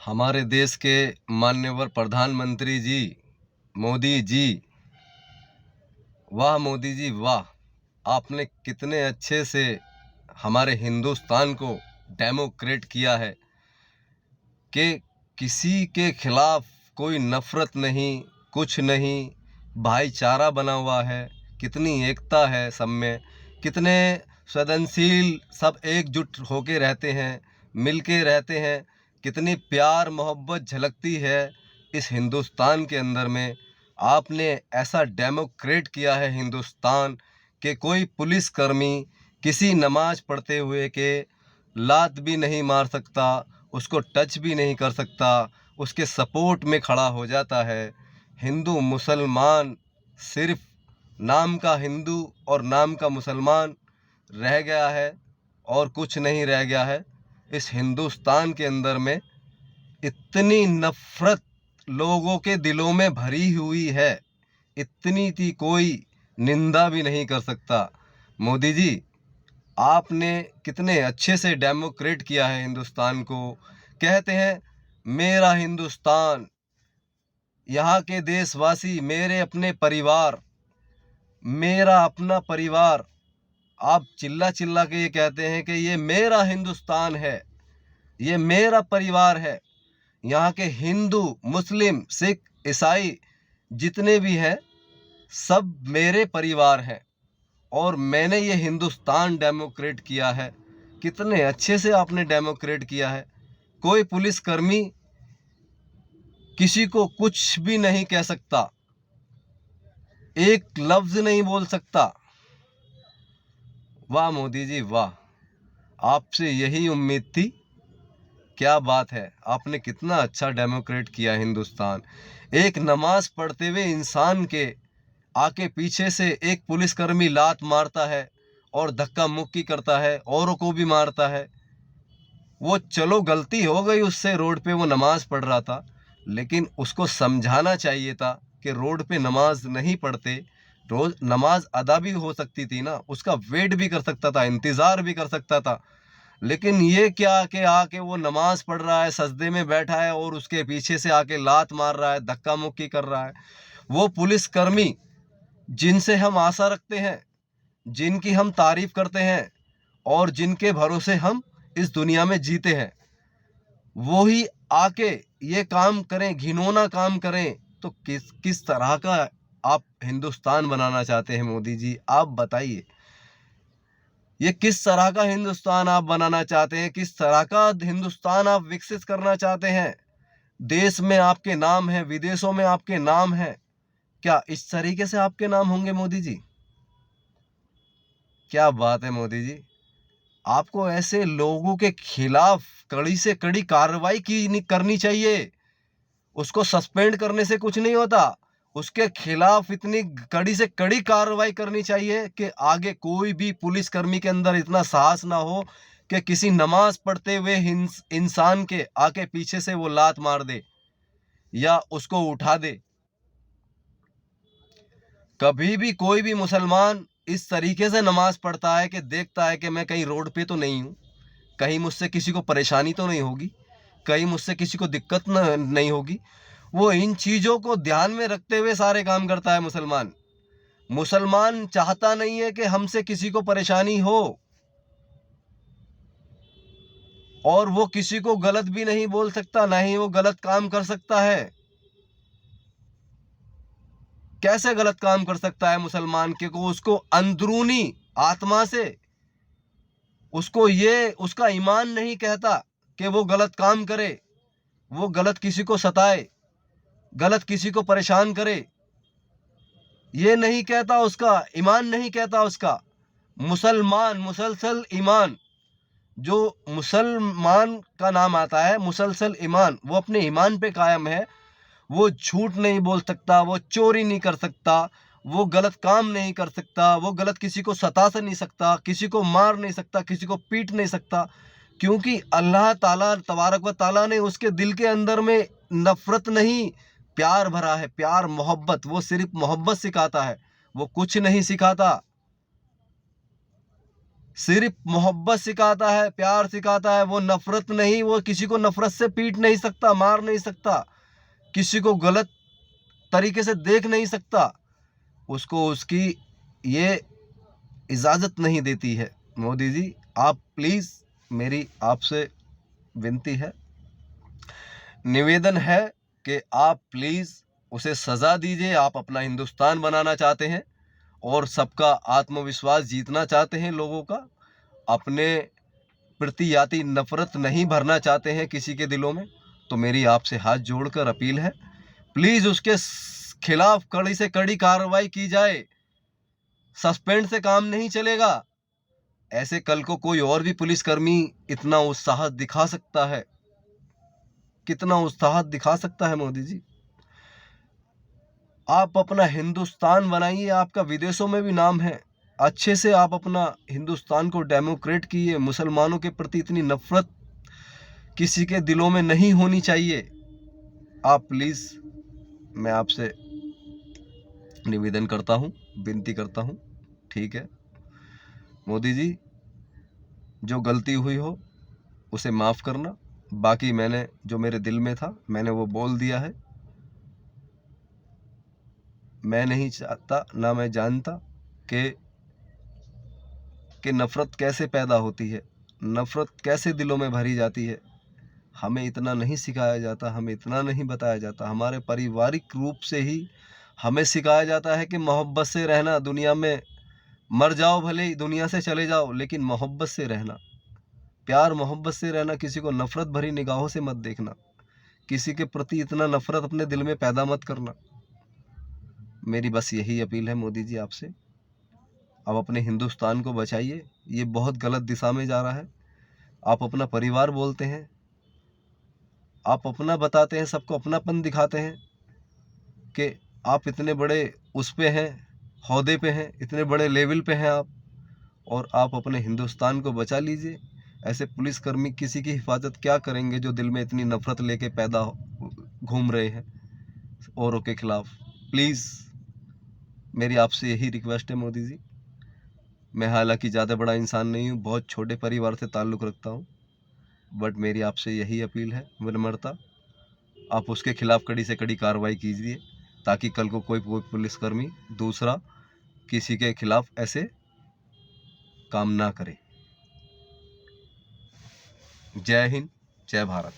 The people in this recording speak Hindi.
हमारे देश के माननीय प्रधानमंत्री जी मोदी जी, वाह मोदी जी वाह। आपने कितने अच्छे से हमारे हिंदुस्तान को डेमोक्रेट किया है कि किसी के खिलाफ कोई नफरत नहीं, कुछ नहीं, भाईचारा बना हुआ है। कितनी एकता है सब में, कितने संवेदनशील, सब एकजुट होके रहते हैं, मिल के रहते हैं। कितनी प्यार मोहब्बत झलकती है इस हिंदुस्तान के अंदर में। आपने ऐसा डेमोक्रेट किया है हिंदुस्तान कि कोई पुलिसकर्मी किसी नमाज पढ़ते हुए के लात भी नहीं मार सकता, उसको टच भी नहीं कर सकता, उसके सपोर्ट में खड़ा हो जाता है। हिंदू मुसलमान सिर्फ नाम का हिंदू और नाम का मुसलमान रह गया है और कुछ नहीं रह गया है। इस हिंदुस्तान के अंदर में इतनी नफ़रत लोगों के दिलों में भरी हुई है, इतनी थी कोई निंदा भी नहीं कर सकता। मोदी जी, आपने कितने अच्छे से डेमोक्रेट किया है हिंदुस्तान को। कहते हैं मेरा हिंदुस्तान, यहाँ के देशवासी, मेरे अपने परिवार, मेरा अपना परिवार। आप चिल्ला चिल्ला के ये कहते हैं कि ये मेरा हिंदुस्तान है, ये मेरा परिवार है। यहाँ के हिंदू मुस्लिम सिख ईसाई जितने भी हैं सब मेरे परिवार हैं और मैंने ये हिंदुस्तान डेमोक्रेट किया है। कितने अच्छे से आपने डेमोक्रेट किया है। कोई पुलिसकर्मी किसी को कुछ भी नहीं कह सकता, एक लफ्ज नहीं बोल सकता। वाह मोदी जी वाह, आपसे यही उम्मीद थी। क्या बात है, आपने कितना अच्छा डेमोक्रेट किया हिंदुस्तान। एक नमाज पढ़ते हुए इंसान के आके पीछे से एक पुलिसकर्मी लात मारता है और धक्का मुक्की करता है, औरों को भी मारता है। वो चलो गलती हो गई उससे, रोड पे वो नमाज पढ़ रहा था, लेकिन उसको समझाना चाहिए था कि रोड पे नमाज नहीं पढ़ते, रोज नमाज अदा भी हो सकती थी ना, उसका वेट भी कर सकता था, इंतज़ार भी कर सकता था। लेकिन ये क्या कि आके वो नमाज पढ़ रहा है, सजदे में बैठा है और उसके पीछे से आके लात मार रहा है, धक्का मुक्की कर रहा है। वो पुलिसकर्मी जिनसे हम आशा रखते हैं, जिनकी हम तारीफ करते हैं और जिनके भरोसे हम इस दुनिया में जीते हैं, वो ही आके ये काम करें, घिनौना काम करें, तो किस तरह का आप हिंदुस्तान बनाना चाहते हैं मोदी जी? आप बताइए, ये किस तरह का हिंदुस्तान आप बनाना चाहते हैं? किस तरह का हिंदुस्तान आप विकसित करना चाहते हैं? देश में आपके नाम है, विदेशों में आपके नाम है, क्या इस तरीके से आपके नाम होंगे मोदी जी? क्या बात है मोदी जी। आपको ऐसे लोगों के खिलाफ कड़ी से कड़ी कार्रवाई करनी चाहिए। उसको सस्पेंड करने से कुछ नहीं होता, उसके खिलाफ इतनी कड़ी से कड़ी कार्रवाई करनी चाहिए कि आगे कोई भी पुलिसकर्मी के अंदर इतना साहस ना हो कि किसी नमाज पढ़ते हुए इंसान के आके पीछे से वो लात मार दे या उसको उठा दे। कभी भी कोई भी मुसलमान इस तरीके से नमाज पढ़ता है कि देखता है कि मैं कहीं रोड पे तो नहीं हूँ, कहीं मुझसे किसी को परेशानी तो नहीं होगी, कहीं मुझसे किसी को दिक्कत नहीं होगी, वो इन चीज़ों को ध्यान में रखते हुए सारे काम करता है मुसलमान। मुसलमान चाहता नहीं है कि हमसे किसी को परेशानी हो और वो किसी को गलत भी नहीं बोल सकता, ना ही वो गलत काम कर सकता है। कैसे गलत काम कर सकता है मुसलमान के को उसको अंदरूनी आत्मा से उसको ये उसका ईमान नहीं कहता कि वो गलत काम करे, वो गलत किसी को सताए, गलत किसी को परेशान करे, ये नहीं कहता, उसका ईमान नहीं कहता उसका। मुसलमान, मुसलसल ईमान, जो मुसलमान का नाम आता है मुसलसल ईमान, वो अपने ईमान पे कायम है। वो झूठ नहीं बोल सकता, वो चोरी नहीं कर सकता, वो गलत काम नहीं कर सकता, वो गलत किसी को सता से नहीं सकता, किसी को मार नहीं सकता, किसी को पीट नहीं सकता, क्योंकि अल्लाह ताला तबारक व ताला ने उसके दिल के अंदर में नफरत नहीं, प्यार भरा है, प्यार मोहब्बत। वो सिर्फ मोहब्बत सिखाता है, वो कुछ नहीं सिखाता। सिर्फ मोहब्बत सिखाता है, प्यार सिखाता है, वो नफरत नहीं। वो किसी को नफरत से पीट नहीं सकता, मार नहीं सकता, किसी को गलत तरीके से देख नहीं सकता, उसको उसकी ये इजाज़त नहीं देती है। मोदी जी, आप प्लीज़, मेरी आपसे विनती है, निवेदन है कि आप प्लीज़ उसे सज़ा दीजिए। आप अपना हिंदुस्तान बनाना चाहते हैं और सबका आत्मविश्वास जीतना चाहते हैं लोगों का, अपने प्रति याति नफरत नहीं भरना चाहते हैं किसी के दिलों में, तो मेरी आपसे हाथ जोड़कर अपील है, प्लीज़ उसके खिलाफ कड़ी से कड़ी कार्रवाई की जाए। सस्पेंड से काम नहीं चलेगा। ऐसे कल को कोई और भी पुलिसकर्मी इतना उत्साह दिखा सकता है, कितना उत्साह दिखा सकता है मोदी जी। आप अपना हिंदुस्तान बनाइए, आपका विदेशों में भी नाम है, अच्छे से आप अपना हिंदुस्तान को डेमोक्रेट कीजिए। मुसलमानों के प्रति इतनी नफरत किसी के दिलों में नहीं होनी चाहिए। आप प्लीज़, मैं आपसे निवेदन करता हूँ, विनती करता हूँ, ठीक है मोदी जी, जो गलती हुई हो उसे माफ़ करना। बाकी मैंने जो मेरे दिल में था मैंने वो बोल दिया है। मैं नहीं चाहता, ना मैं जानता कि नफ़रत कैसे पैदा होती है, नफ़रत कैसे दिलों में भरी जाती है। हमें इतना नहीं सिखाया जाता, हमें इतना नहीं बताया जाता। हमारे पारिवारिक रूप से ही हमें सिखाया जाता है कि मोहब्बत से रहना, दुनिया में मर जाओ भले ही, दुनिया से चले जाओ, लेकिन मोहब्बत से रहना, प्यार मोहब्बत से रहना, किसी को नफ़रत भरी निगाहों से मत देखना, किसी के प्रति इतना नफ़रत अपने दिल में पैदा मत करना। मेरी बस यही अपील है मोदी जी आपसे, आप अपने हिंदुस्तान को बचाइए। ये बहुत गलत दिशा में जा रहा है। आप अपना परिवार बोलते हैं, आप अपना बताते हैं, सबको अपनापन दिखाते हैं कि आप इतने बड़े उस पे हैं, ओहदे पे हैं, इतने बड़े लेवल पे हैं आप, और आप अपने हिंदुस्तान को बचा लीजिए। ऐसे पुलिसकर्मी किसी की हिफाजत क्या करेंगे जो दिल में इतनी नफ़रत लेके पैदा घूम रहे हैं औरों के खिलाफ। प्लीज़, मेरी आपसे यही रिक्वेस्ट है मोदी जी। मैं हालांकि ज़्यादा बड़ा इंसान नहीं हूँ, बहुत छोटे परिवार से ताल्लुक़ रखता हूँ, बट मेरी आपसे यही अपील है विनम्रता, आप उसके खिलाफ़ कड़ी से कड़ी कार्रवाई कीजिए, ताकि कल को कोई पुलिसकर्मी दूसरा किसी के खिलाफ़ ऐसे काम ना करे। जय हिंद, जय भारत।